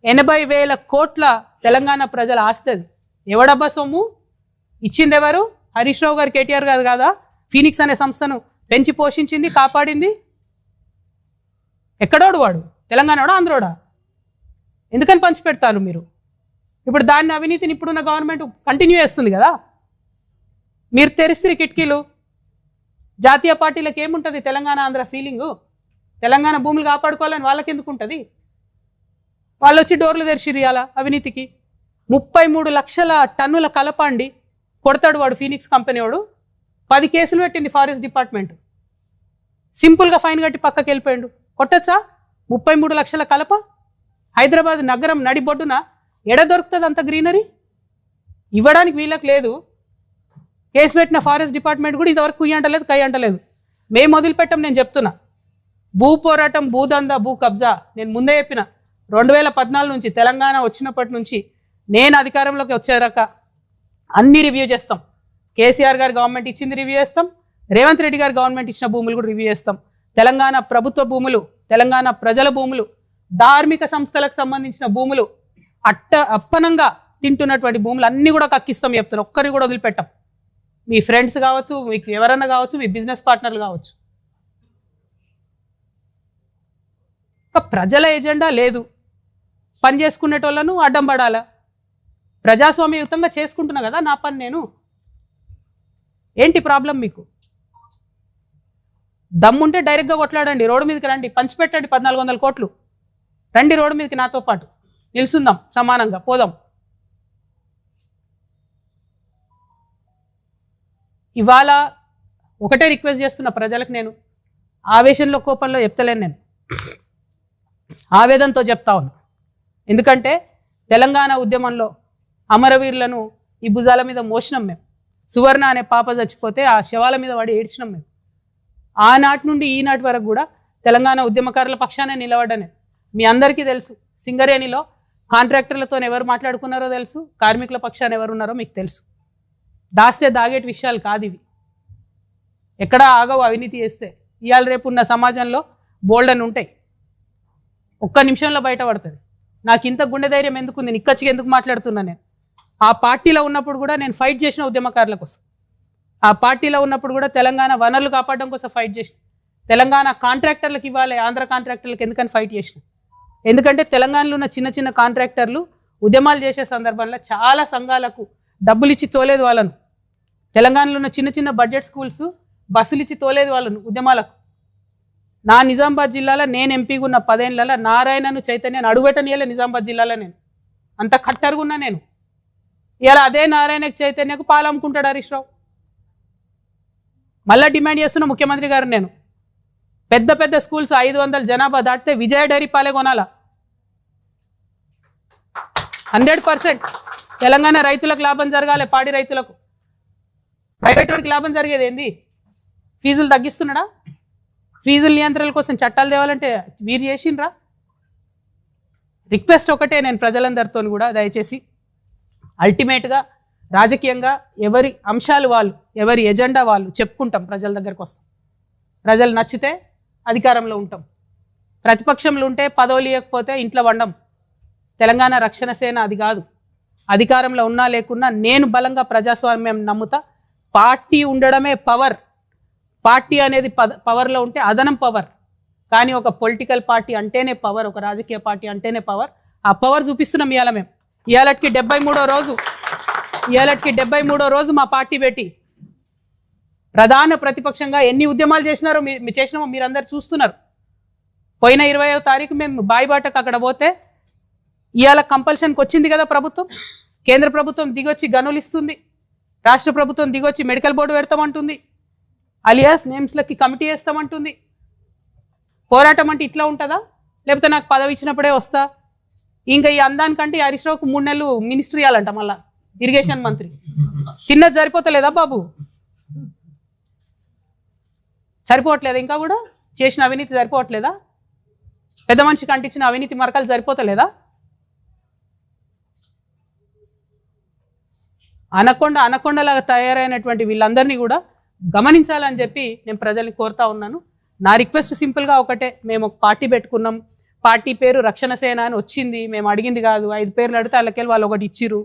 80,000 కోట్ల తెలంగాణ ప్రజల ఆస్తుంది. ఎవడబ్బా సొమ్ము ఇచ్చింది? ఎవరు? హరీష్ రావు గారు, కేటీఆర్ గారు కాదా ఫీనిక్స్ అనే సంస్థను పెంచి పోషించింది, కాపాడింది? ఎక్కడోడు వాడు? తెలంగాణోడా, ఆంధ్రోడా? ఎందుకని పంచిపెడతారు మీరు? ఇప్పుడు దాన్ని, అవినీతిని ఇప్పుడున్న గవర్నమెంట్ కంటిన్యూ చేస్తుంది కదా. మీరు తెరిస్తే కిటికీలు. జాతీయ పార్టీలకు ఏముంటుంది తెలంగాణ ఆంధ్ర ఫీలింగు? తెలంగాణ భూములు కాపాడుకోవాలని వాళ్ళకి ఎందుకు ఉంటుంది? వాళ్ళు వచ్చి డోర్లు తెరిచిరు ఇవాళ అవినీతికి. 33 లక్షల టన్నుల కలప అండి కొడతాడు వాడు, ఫీనిక్స్ కంపెనీ వాడు. 10 కేసులు పెట్టింది ఫారెస్ట్ డిపార్ట్మెంట్. సింపుల్గా ఫైన్ కట్టి పక్కకి వెళ్ళిపోయాడు. కొట్టచ్చా 33 లక్షల కలప? హైదరాబాద్ నగరం నడిబొడ్డున ఎడ దొరుకుతుంది అంత గ్రీనరీ? ఇవ్వడానికి వీళ్ళకి లేదు. కేసు పెట్టిన ఫారెస్ట్ డిపార్ట్మెంట్ కూడా ఇంతవరకు కుయ్యి అంటలేదు, కై అంటలేదు. మేము వదిలిపెట్టాం. నేను చెప్తున్నా, భూ పోరాటం, భూదందా, భూ కబ్జా నేను ముందే చెప్పిన. 2014 నుంచి తెలంగాణ వచ్చినప్పటి నుంచి నేను అధికారంలోకి వచ్చేదాకా అన్ని రివ్యూ చేస్తాం. కేసీఆర్ గారు గవర్నమెంట్ ఇచ్చింది రివ్యూ చేస్తాం, రేవంత్ రెడ్డి గారు గవర్నమెంట్ ఇచ్చిన భూములు కూడా రివ్యూ చేస్తాం. తెలంగాణ ప్రభుత్వ భూములు, తెలంగాణ ప్రజల భూములు, ధార్మిక సంస్థలకు సంబంధించిన భూములు, అప్పనంగా తింటున్నటువంటి భూములు అన్నీ కూడా కక్కిస్తాం చెప్తాను. ఒక్కరిని కూడా వదిలిపెట్టాం. మీ ఫ్రెండ్స్ కావచ్చు, మీకు ఎవరన్నా కావచ్చు, మీ బిజినెస్ పార్ట్నర్లు కావచ్చు. ప్రజల ఎజెండా లేదు, పని చేసుకునేటోళ్ళను అడ్డం పడాలా? ప్రజాస్వామ్యయుతంగా చేసుకుంటున్నా కదా నా పని నేను. ఏంటి ప్రాబ్లం మీకు? దమ్ముంటే డైరెక్ట్గా కొట్లాడండి, రోడ్డు మీదకి రండి, పంచిపెట్టండి 1400 కోట్లు. రండి రోడ్డు మీదకి నాతో పాటు నిలుసుందాం, సమానంగా పోదాం. ఇవాళ ఒకటే రిక్వెస్ట్ చేస్తున్న ప్రజలకు, నేను ఆవేశంలో, కోపంలో చెప్తలేను, నేను ఆవేదనతో చెప్తా ఉన్నా. ఎందుకంటే తెలంగాణ ఉద్యమంలో అమరవీరులను ఈ భుజాల మీద మోసినాం మేము. సువర్ణ అనే పాప చచ్చిపోతే ఆ శవాల మీద వాడి ఏడ్చినాం మేము. ఆనాటి నుండి ఈనాటి వరకు కూడా తెలంగాణ ఉద్యమకారుల పక్షానే నిలబడ్డానే. మీ అందరికీ తెలుసు, సింగరేణిలో కాంట్రాక్టర్లతో ఎవరు మాట్లాడుకున్నారో తెలుసు, కార్మికుల పక్షాన ఎవరు ఉన్నారో మీకు తెలుసు. దాస్తే దాగేటి విషయాలు కాదు ఇవి. ఎక్కడ ఆగవు అవినీతి చేస్తే. ఇవాళ రేపు ఉన్న సమాజంలో బోల్డన్ ఉంటాయి, ఒక్క నిమిషంలో బయటపడుతుంది. నాకు ఇంత గుండె ధైర్యం ఎందుకుంది, నిక్కచ్చిగా ఎందుకు మాట్లాడుతున్నా? నేను ఆ పార్టీలో ఉన్నప్పుడు కూడా నేను ఫైట్ చేసిన ఉద్యమకారుల కోసం. ఆ పార్టీలో ఉన్నప్పుడు కూడా తెలంగాణ వనరులు కాపాడడం కోసం ఫైట్ చేసిన. తెలంగాణ కాంట్రాక్టర్లకు ఇవ్వాలి, ఆంధ్ర కాంట్రాక్టర్లకు ఎందుకని ఫైట్ చేసిన? ఎందుకంటే తెలంగాణలో ఉన్న చిన్న చిన్న కాంట్రాక్టర్లు ఉద్యమాలు చేసే సందర్భంలో చాలా సంఘాలకు డబ్బులు ఇచ్చి తోలేదు వాళ్ళను. తెలంగాణలో ఉన్న చిన్న చిన్న బడ్జెట్ స్కూల్స్ బస్సులు ఇచ్చి తోలేదు వాళ్ళను ఉద్యమాలకు. నా నిజామాబాద్ జిల్లాలో నేను ఎంపీగా ఉన్న 10 ఏళ్లలో నారాయణను చైతన్యను అడుగుపెట్టనియలే నిజామాబాద్ జిల్లాలో. నేను అంత కట్టరుగున్నా. నేను ఇలా అదే నారాయణకు చైతన్యకు పాలు అమ్ముకుంటాడు హరీష్ రావు. మళ్ళీ డిమాండ్ చేస్తున్న ముఖ్యమంత్రి గారు, నేను పెద్ద పెద్ద స్కూల్స్ 500 జనాభా దాటితే విజయ డైరీ పాలే కొనాలా. 100% తెలంగాణ రైతులకు లాభం జరగాలి, పాడి రైతులకు. ప్రైవేట్ వాడికి లాభం జరిగేది ఏంది? ఫీజులు తగ్గిస్తున్నాడా? ఫీజుల నియంత్రణల కోసం చట్టాలు తేవాలంటే వీరు చేసిండ్రా? రిక్వెస్ట్ ఒకటే నేను ప్రజలందరితో కూడా, దయచేసి అల్టిమేట్గా రాజకీయంగా ఎవరి అంశాలు వాళ్ళు, ఎవరి ఎజెండా వాళ్ళు చెప్పుకుంటాం, ప్రజల దగ్గరకు వస్తాం. ప్రజలు నచ్చితే అధికారంలో ఉంటాం, ప్రతిపక్షంలో ఉంటే పదవులు ఇవ్వకపోతే ఇంట్లో వండం. తెలంగాణ రక్షణ సేన అది కాదు. అధికారంలో ఉన్నా లేకున్నా నేను బలంగా ప్రజాస్వామ్యం నమ్ముతా. పార్టీ ఉండడమే పవర్. పార్టీ అనేది పవర్లో ఉంటే అదనం పవర్. కానీ ఒక పొలిటికల్ పార్టీ అంటేనే పవర్, ఒక రాజకీయ పార్టీ అంటేనే పవర్. ఆ పవర్ చూపిస్తున్నాం ఇవాళ మేము. ఇవాళకి 73వ రోజు మా పార్టీ పెట్టి ప్రధాన ప్రతిపక్షంగా ఎన్ని ఉద్యమాలు చేసినారో చేసినామో మీరందరూ చూస్తున్నారు. పోయిన 20వ తారీఖు మేము బాయిబాటకు అక్కడ పోతే ఇవాళ కంపల్షన్కి వచ్చింది కదా ప్రభుత్వం. కేంద్ర ప్రభుత్వం దిగొచ్చి గనులు ఇస్తుంది, రాష్ట్ర ప్రభుత్వం దిగొచ్చి మెడికల్ బోర్డు పెడతామంటుంది, అలియాస్ నేమ్స్లకి కమిటీ వేస్తామంటుంది. పోరాటం అంటే ఇట్లా ఉంటుందా? లేకపోతే నాకు పదవి ఇచ్చినప్పుడే వస్తా? ఇంకా ఈ అందానికంటే హరీష్ రావుకు 3 నెలలు మినిస్ట్రీ ఇవ్వాలంట, మళ్ళా ఇరిగేషన్ మంత్రి. తిన్నది సరిపోతలేదా బాబు? సరిపోవట్లేదా? ఇంకా కూడా చేసిన అవినీతి సరిపోవట్లేదా? పెద్ద మనిషికి అంటించిన అవినీతి మరకలు సరిపోతలేదా? అనకొండలాగా తయారైనటువంటి వీళ్ళందరినీ కూడా గమనించాలని చెప్పి నేను ప్రజల్ని కోరుతా ఉన్నాను. నా రిక్వెస్ట్ సింపుల్గా ఒకటే, మేము ఒక పార్టీ పెట్టుకున్నాం, పార్టీ పేరు రక్షణ సేన అని వచ్చింది, మేము అడిగింది కాదు. 5 పేర్లు అడిగితే వాళ్ళకెళ్ళి వాళ్ళు ఒకటి ఇచ్చిర్రు.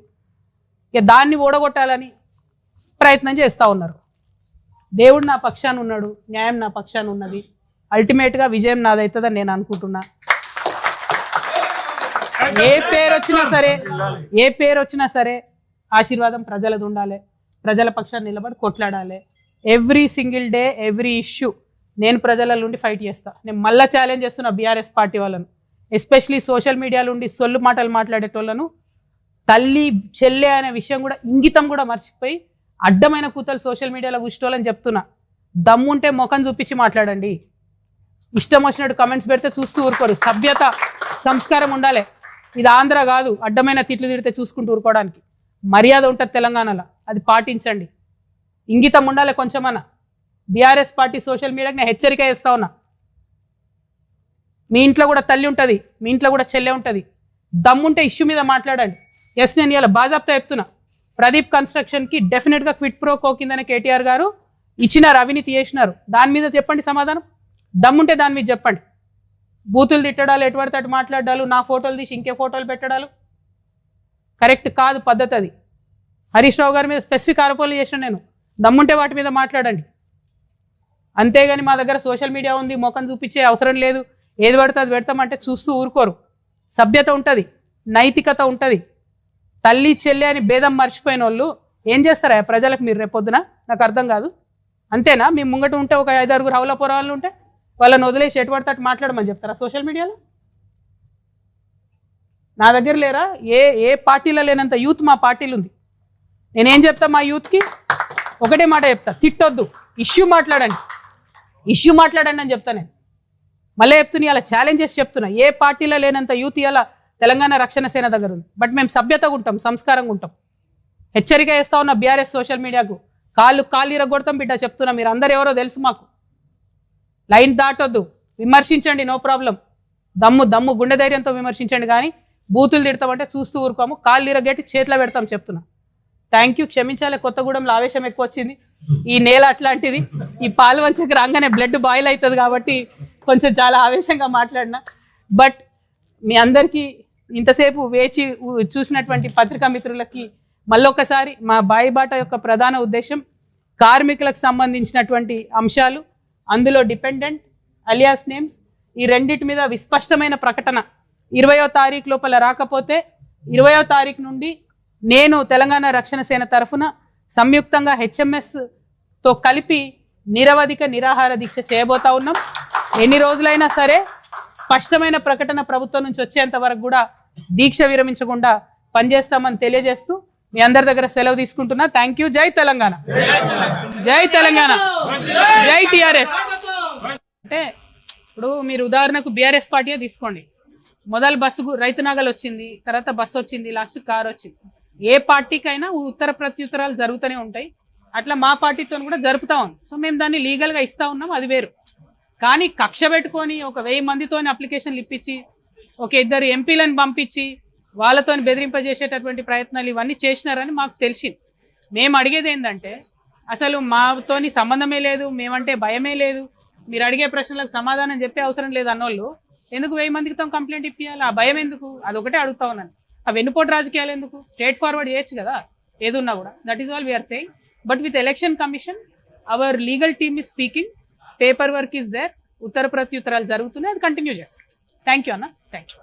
ఇక దాన్ని ఓడగొట్టాలని ప్రయత్నం చేస్తూ ఉన్నారు. దేవుడు నా పక్షాన ఉన్నాడు, న్యాయం నా పక్షాన ఉన్నది. అల్టిమేట్గా విజయం నాదవుతుందని నేను అనుకుంటున్నా. ఏ పేరు వచ్చినా సరే ఆశీర్వాదం ప్రజలది ఉండాలి. ప్రజల పక్షాన్ని నిలబడి కొట్లాడాలి. Every single day, every issue నేను ప్రజల నుండి ఫైట్ చేస్తా. నేను మళ్ళీ ఛాలెంజ్ చేస్తున్నా బీఆర్ఎస్ పార్టీ వాళ్ళను, ఎస్పెషలీ సోషల్ మీడియాలో ఉండి సొల్లు మాటలు మాట్లాడేటోళ్ళను. తల్లి చెల్లె అనే విషయం కూడా, ఇంగితం కూడా మర్చిపోయి అడ్డమైన కూతలు సోషల్ మీడియాలో కూర్చోవాలని చెప్తున్నా. దమ్ముంటే ముఖం చూపించి మాట్లాడండి. ఇష్టం వచ్చినట్టు కమెంట్స్ పెడితే చూస్తూ ఊరుకోరు. సభ్యత, సంస్కారం ఉండాలి. ఇది ఆంధ్ర కాదు, అడ్డమైన తిట్లు తిడితే చూసుకుంటూ ఊరుకోవడానికి. మర్యాద ఉంటుంది తెలంగాణలో, అది పాటించండి. ఇంగితం ఉండాలి కొంచెమన్నా. బీఆర్ఎస్ పార్టీ సోషల్ మీడియాకి నేను హెచ్చరిక చేస్తా ఉన్నా. మీ ఇంట్లో కూడా తల్లి ఉంటుంది, మీ ఇంట్లో కూడా చెల్లె ఉంటుంది. దమ్ముంటే ఇష్యూ మీద మాట్లాడండి. ఎస్, నేను ఇలా బాజాప్తా చెప్తున్నా. ప్రదీప్ కన్స్ట్రక్షన్కి డెఫినెట్గా క్విట్ ప్రో కో కిందనే కేటీఆర్ గారు ఇచ్చినారు, అవినీతి చేసినారు. దాని మీద చెప్పండి సమాధానం. దమ్ముంటే దాని మీద చెప్పండి. బూతులు తిట్టడాలు, ఎటుపడితే అటు మాట్లాడాలు, నా ఫోటోలు తీసి ఇంకే ఫోటోలు పెట్టడాలు కరెక్ట్ కాదు, పద్ధతి అది. హరీష్ రావు గారి మీద స్పెసిఫిక్ ఆరోపణలు చేసిన నేను. దమ్ముంటే వాటి మీద మాట్లాడండి. అంతేగాని మా దగ్గర సోషల్ మీడియా ఉంది, ముఖం చూపించే అవసరం లేదు, ఏది పడితే అది పెడతామంటే చూస్తూ ఊరుకోరు. సభ్యత ఉంటుంది, నైతికత ఉంటుంది. తల్లి చెల్లి అని భేదం మర్చిపోయిన వాళ్ళు ఏం చేస్తారా ప్రజలకు? మీరు రేపొద్దున నాకు అర్థం కాదు. అంతేనా? మీ ముంగట ఉంటే ఒక 5-6 హౌల పొరాలు ఉంటే వాళ్ళని వదిలేసి ఎటు పడితే అటు మాట్లాడమని చెప్తారా సోషల్ మీడియాలో? నా దగ్గర లేరా? ఏ పార్టీలో లేనంత యూత్ మా పార్టీలు ఉంది. నేనేం చెప్తా మా యూత్కి? ఒకటే మాట చెప్తా, తిట్టొద్దు, ఇష్యూ మాట్లాడండి అని చెప్తా నేను. మళ్ళీ చెప్తున్నా, ఇలా ఛాలెంజ్ చేసి చెప్తున్నా, ఏ పార్టీలో లేనంత యూత్ ఇలా తెలంగాణ రక్షణ సేన దగ్గర ఉంది. బట్ మేము సభ్యతగా ఉంటాం, సంస్కారంగా ఉంటాం. హెచ్చరిక చేస్తా ఉన్న బీఆర్ఎస్ సోషల్ మీడియాకు, కాళ్ళు ఇరగొడతాం బిడ్డ చెప్తున్నా. మీరు అందరు ఎవరో తెలుసు మాకు. లైన్ దాటొద్దు, విమర్శించండి, నో ప్రాబ్లం. దమ్ము గుండె ధైర్యంతో విమర్శించండి. కానీ బూతులు తిడతామంటే చూస్తూ ఊరుకోము, కాళ్ళు ఇరగట్టి చేతిలో పెడతాం చెప్తున్నా. Thank you. క్షమించాలి, కొత్తగూడెంలో ఆవేశం ఎక్కువ వచ్చింది. ఈ నేల అట్లాంటిది, ఈ పాల్వంచకు రాగానే బ్లడ్ బాయిల్ అవుతుంది కాబట్టి కొంచెం చాలా ఆవేశంగా మాట్లాడినా. బట్ మీ అందరికీ ఇంతసేపు వేచి చూసినటువంటి పత్రికా మిత్రులకి మళ్ళొకసారి మా బాయిబాట యొక్క ప్రధాన ఉద్దేశం కార్మికులకు సంబంధించినటువంటి అంశాలు, అందులో డిపెండెంట్ అలియాస్ నేమ్స్, ఈ రెండిటి మీద విస్పష్టమైన ప్రకటన 20వ తారీఖు లోపల రాకపోతే 20వ తారీఖు నుండి నేను తెలంగాణ రక్షణ సేన తరఫున సంయుక్తంగా HMSతో కలిపి నిరవధిక నిరాహార దీక్ష చేయబోతా ఉన్నాం. ఎన్ని రోజులైనా సరే స్పష్టమైన ప్రకటన ప్రభుత్వం నుంచి వచ్చేంత వరకు కూడా దీక్ష విరమించకుండా పనిచేస్తామని తెలియజేస్తూ మీ అందరి దగ్గర సెలవు తీసుకుంటున్నా. Thank you. జై తెలంగాణ, జై తెలంగాణ, జై టిఆర్ఎస్. అంటే ఇప్పుడు మీరు ఉదాహరణకు బీఆర్ఎస్ పార్టీయే తీసుకోండి. మొదలు బస్సు రైతునాగలు వచ్చింది, తర్వాత బస్సు వచ్చింది, లాస్ట్ కారు వచ్చింది. ఏ పార్టీకైనా ఉత్తర ప్రత్యుత్తరాలు జరుగుతూనే ఉంటాయి. అట్లా మా పార్టీతో కూడా జరుపుతా ఉన్నాం. సో మేము దాన్ని లీగల్గా ఇస్తా ఉన్నాం, అది వేరు. కానీ కక్ష పెట్టుకొని ఒక 1000 మందితో అప్లికేషన్లు ఇప్పించి ఒక 2 ఎంపీలను పంపించి వాళ్ళతో బెదిరింపజేసేటటువంటి ప్రయత్నాలు ఇవన్నీ చేసినారని మాకు తెలిసింది. మేము అడిగేది ఏంటంటే అసలు మాతోని సంబంధమే లేదు, మేమంటే భయమే లేదు, మీరు అడిగే ప్రశ్నలకు సమాధానం చెప్పే అవసరం లేదు అన్నోళ్ళు ఎందుకు 1000 మందితో కంప్లైంట్ ఇప్పించాలి? ఆ భయం ఎందుకు? అదొకటే అడుగుతా ఉన్నాను. ఆ వెన్నుపోటు రాజకీయాలు ఎందుకు? స్ట్రేట్ ఫార్వర్డ్ చేయొచ్చు కదా ఏదున్నా కూడా. That is all we're saying. But with election commission our legal team is speaking, paperwork is there, ఉత్తర ప్రత్యుత్తరాలు జరుగుతున్నాయి, అది కంటిన్యూ చేస్తాం. థ్యాంక్ యూ అన్న, థ్యాంక్ యూ.